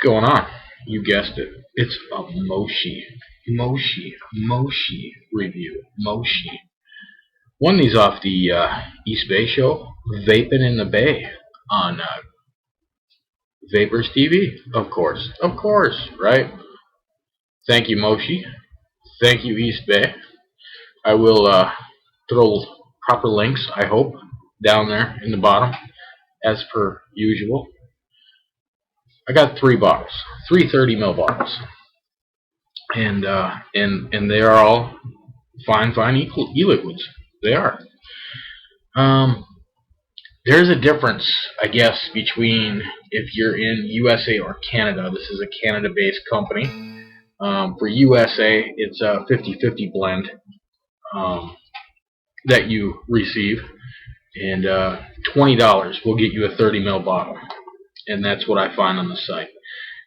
going on? You guessed it. It's a Moshi review. Moshi. Won these off the East Bay show, Vaping in the Bay on Vapors TV. Of course, right? Thank you, Moshi. Thank you, East Bay. I will throw proper links, I hope, down there in the bottom, as per usual. I got 3 bottles, 3 30 ml bottles, and they are all fine e-liquids. They are. There's a difference, I guess, between if you're in USA or Canada. This is a Canada-based company. For USA, it's a 50-50 blend that you receive, and $20 will get you a 30 ml bottle, and that's what I find on the site.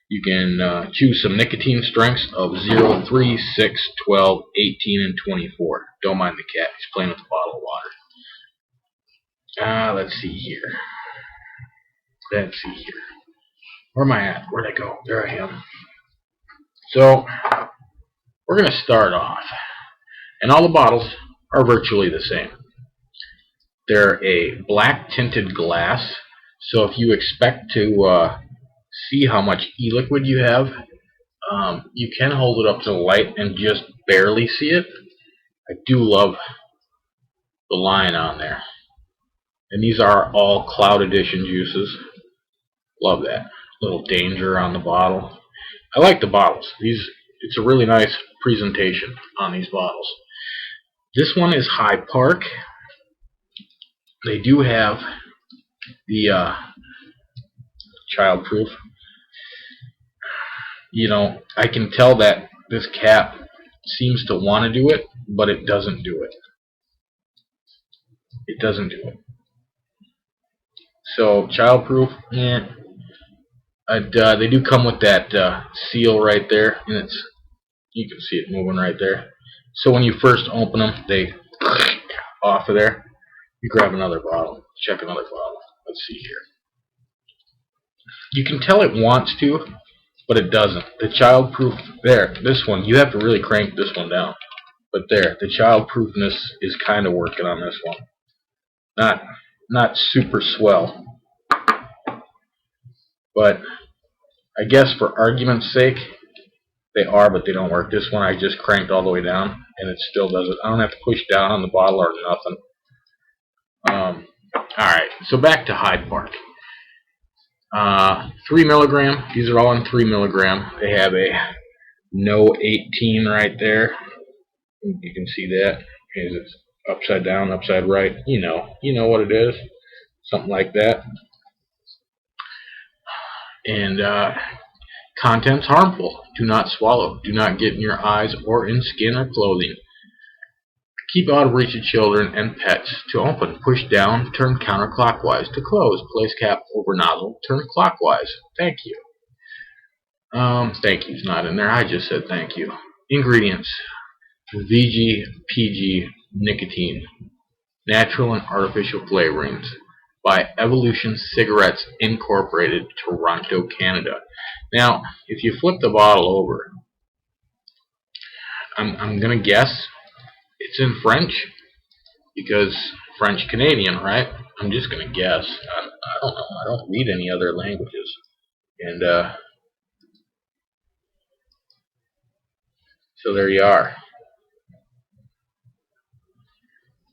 You can choose some nicotine strengths of 0, 3, 6, 12, 18, and 24. Don't mind the cat. He's playing with a bottle of water. Let's see here. Where am I at? Where'd I go? There I am. So, we're going to start off. And all the bottles are virtually the same. They're a black tinted glass. So if you expect to see how much e-liquid you have, you can hold it up to the light and just barely see it. I do love the line on there. And these are all Cloud Edition juices. Love that. Little danger on the bottle. I like the bottles. It's a really nice presentation on these bottles. This one is Hyde Park. They do have the childproof. You know, I can tell that this cap seems to want to do it, but it doesn't do it. It doesn't do it. So childproof, they do come with that seal right there, and you can see it moving right there. So when you first open them, they off of there. You grab another bottle, check another bottle. Let's see here. You can tell it wants to, but it doesn't. The childproof there, this one, you have to really crank this one down. But there, the childproofness is kind of working on this one. Not super swell. But I guess for argument's sake, they are, but they don't work. This one I just cranked all the way down, and it still does it. I don't have to push down on the bottle or nothing. Alright, so back to Hyde Park. 3 milligram. These are all in 3 milligram. They have a no 18 right there. You can see that. It's upside down, upside right. You know what it is. Something like that. And contents harmful. Do not swallow. Do not get in your eyes or in skin or clothing. Keep out of reach of children and pets. To open, push down, turn counterclockwise. To close, place cap over nozzle, turn clockwise. Thank you. Thank you's not in there. I just said thank you. Ingredients: VG, nicotine, natural and artificial flavorings by Evolution Cigarettes Incorporated, Toronto, Canada. Now, if you flip the bottle over, I'm gonna guess it's in French, because French Canadian, right? I'm just gonna guess. I don't know. I don't read any other languages, and so there you are.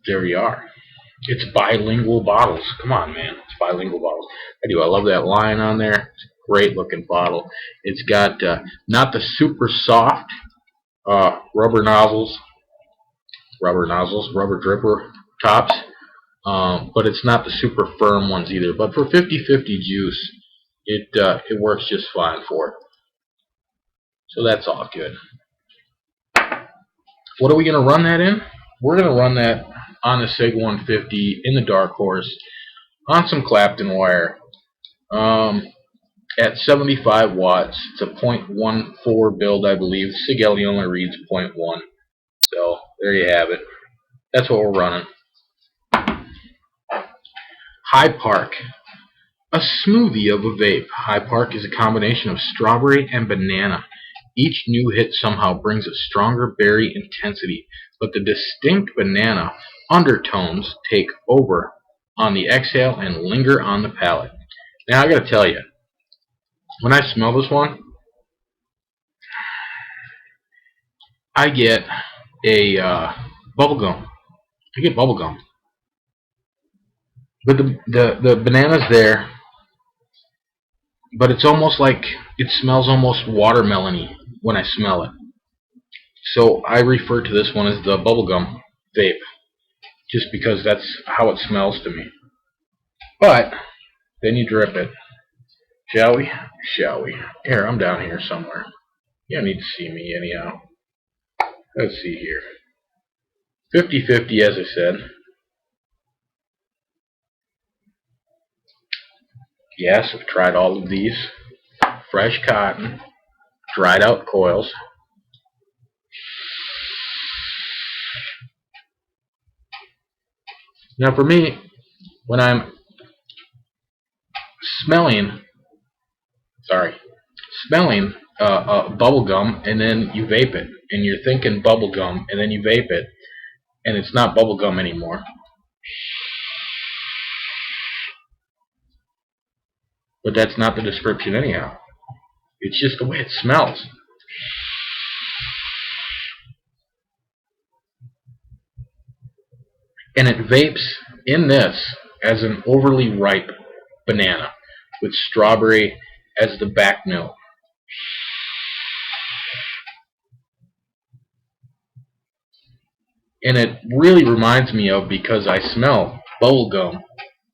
There you are. It's bilingual bottles. Come on, man. It's bilingual bottles. I love that line on there. It's a great looking bottle. It's got not the super soft rubber dripper tops, but it's not the super firm ones either. But for 50-50 juice, it works just fine for it. So that's all good. What are we going to run that in? We're going to run that on the SIG 150 in the Dark Horse on some Clapton wire at 75 watts. It's a 0.14 build, I believe. SIG LE only reads 0.1. So there you have it. That's what we're running. Hyde Park. A smoothie of a vape. High Park is a combination of strawberry and banana. Each new hit somehow brings a stronger berry intensity, but the distinct banana undertones take over on the exhale and linger on the palate. Now I gotta tell you, when I smell this one, I get a bubble gum. I get bubble gum, but the banana's there, but it's almost like it smells almost watermelony when I smell it. So I refer to this one as the bubblegum vape, just because that's how it smells to me. But then you drip it. Shall we? Shall we? Here, I'm down here somewhere. You don't need to see me anyhow. Let's see here. 50-50, as I said. Yes, I've tried all of these. Fresh cotton, dried out coils. Now for me, when I'm smelling, smelling bubble gum, and then you vape it, and you're thinking bubble gum, and then you vape it, and it's not bubble gum anymore. But that's not the description anyhow. It's just the way it smells. And it vapes in this as an overly ripe banana with strawberry as the back note. And it really reminds me of, because I smell bubble gum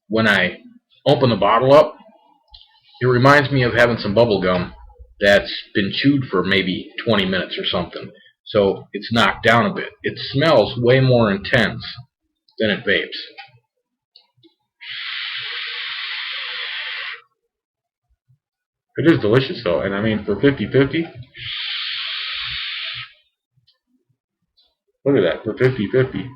when I open the bottle up, it reminds me of having some bubble gum that's been chewed for maybe 20 minutes or something. So it's knocked down a bit. It smells way more intense than it vapes. It is delicious though, and I mean for 50-50, look at that, for 50-50.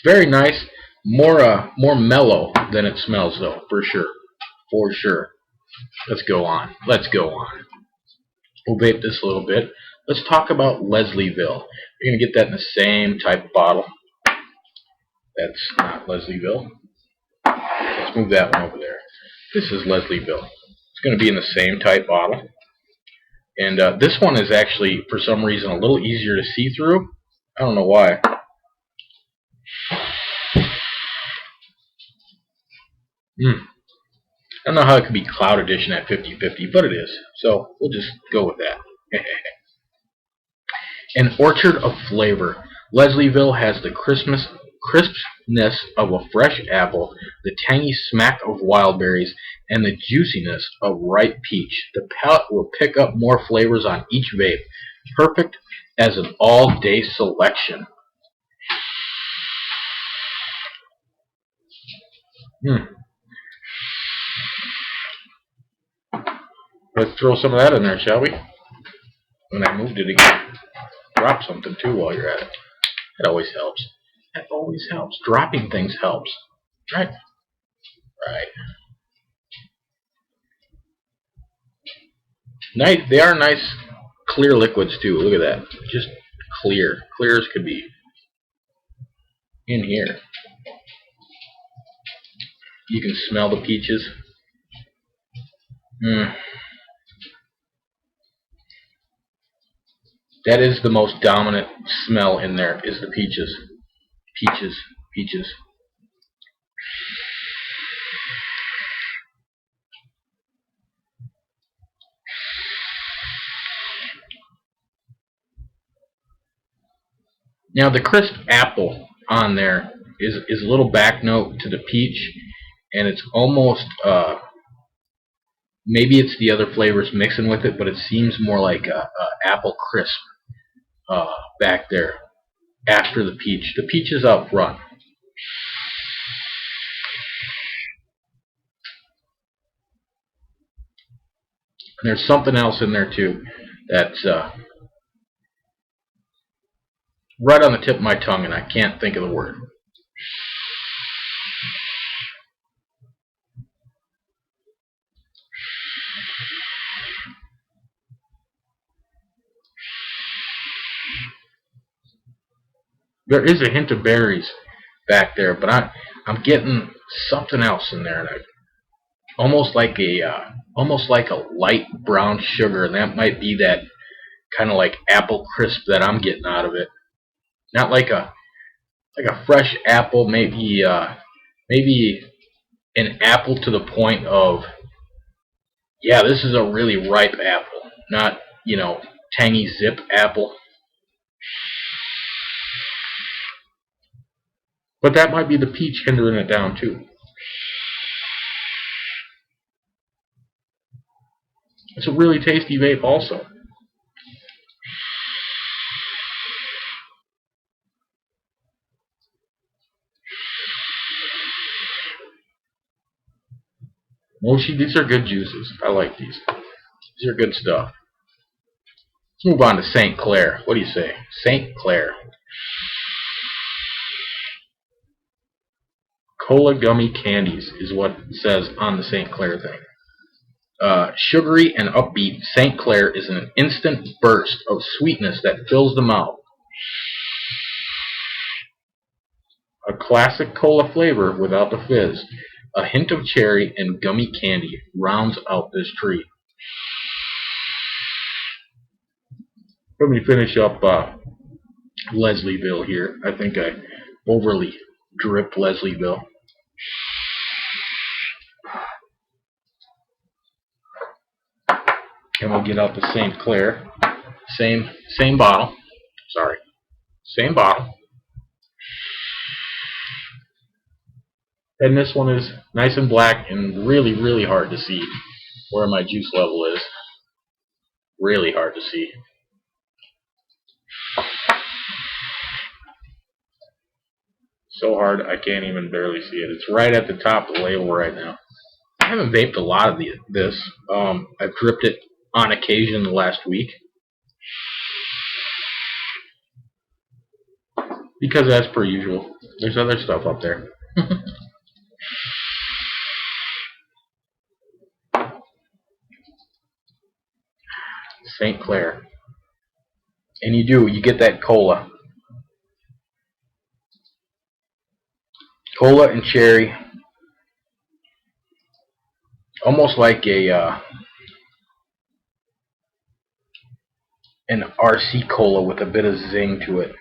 Very nice, more mellow than it smells though, for sure, for sure. Let's go on. Let's go on. We'll vape this a little bit. Let's talk about Leslieville. You're gonna get that in the same type of bottle. That's not Leslieville. Let's move that one over there. This is Leslieville. It's gonna be in the same type bottle. And this one is actually, for some reason, a little easier to see through. I don't know why. I don't know how it could be Cloud Edition at 50-50, but it is. So we'll just go with that. An orchard of flavor. Leslieville has the crispness of a fresh apple, the tangy smack of wild berries, and the juiciness of ripe peach. The palate will pick up more flavors on each vape. Perfect as an all-day selection. Let's throw some of that in there, shall we? When I moved it again. Drop something too while you're at it. That always helps. That always helps. Dropping things helps. Right? Right. Nice. They are nice, clear liquids too. Look at that. Just clear. Clear as could be. In here. You can smell the peaches. That is the most dominant smell in there, is the peaches. Peaches. Peaches. Now the crisp apple on there is a little back note to the peach, and it's almost maybe it's the other flavors mixing with it, but it seems more like a apple crisp back there after the peach. The peach is out front. And there's something else in there too that's right on the tip of my tongue, and I can't think of the word. There is a hint of berries back there, but I'm getting something else in there, and almost like a light brown sugar, and that might be that kind of like apple crisp that I'm getting out of it. Not like a fresh apple, maybe an apple to the point of, yeah, this is a really ripe apple, not tangy zip apple. But that might be the peach hindering it down too. It's a really tasty vape also. Moshi, these are good juices. I like these. These are good stuff. Let's move on to St. Clair. What do you say? St. Clair. Cola gummy candies is what it says on the St. Clair thing. Sugary and upbeat, St. Clair is an instant burst of sweetness that fills the mouth. A classic cola flavor without the fizz. A hint of cherry and gummy candy rounds out this treat. Let me finish up Leslieville here. I think I overly dripped Leslieville. And we'll get out the St. Clair. Same bottle. Sorry. Same bottle. And this one is nice and black and really, really hard to see where my juice level is. Really hard to see. So hard I can't even barely see it. It's right at the top of the label right now. I haven't vaped a lot of this. I've dripped it on occasion the last week. Because as per usual, there's other stuff up there. St. Clair. And you get that cola. Cola and cherry. Almost like an RC cola with a bit of zing to it.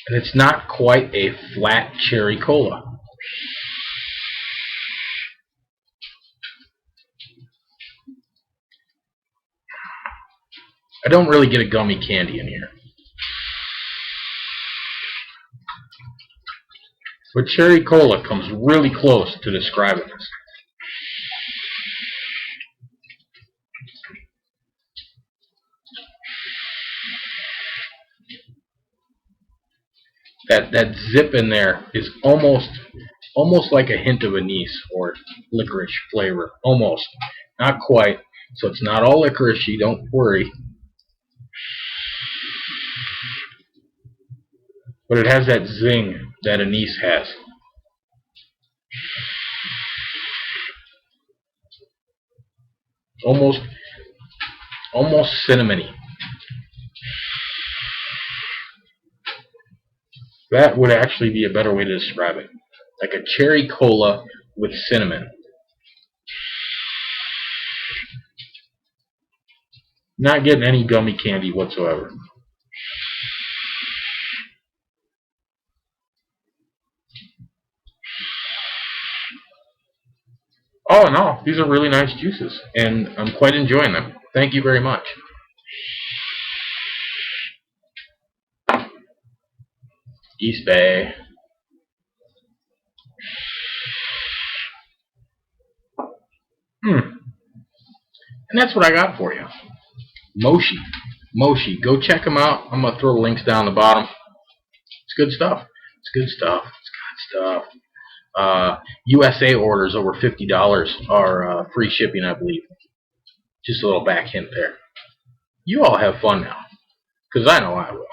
And it's not quite a flat cherry cola. I don't really get a gummy candy in here. But cherry cola comes really close to describing this. That zip in there is almost like a hint of anise or licorice flavor. Almost. Not quite. So it's not all licoricey, don't worry. But it has that zing that anise has. Almost cinnamony. That would actually be a better way to describe it. Like a cherry cola with cinnamon. Not getting any gummy candy whatsoever. Oh no, these are really nice juices, and I'm quite enjoying them. Thank you very much. East Bay. And that's what I got for you. Moshi. Moshi. Go check them out. I'm going to throw the links down the bottom. It's good stuff. It's good stuff. It's good stuff. USA orders over $50 are free shipping, I believe. Just a little back hint there. You all have fun now, because I know I will.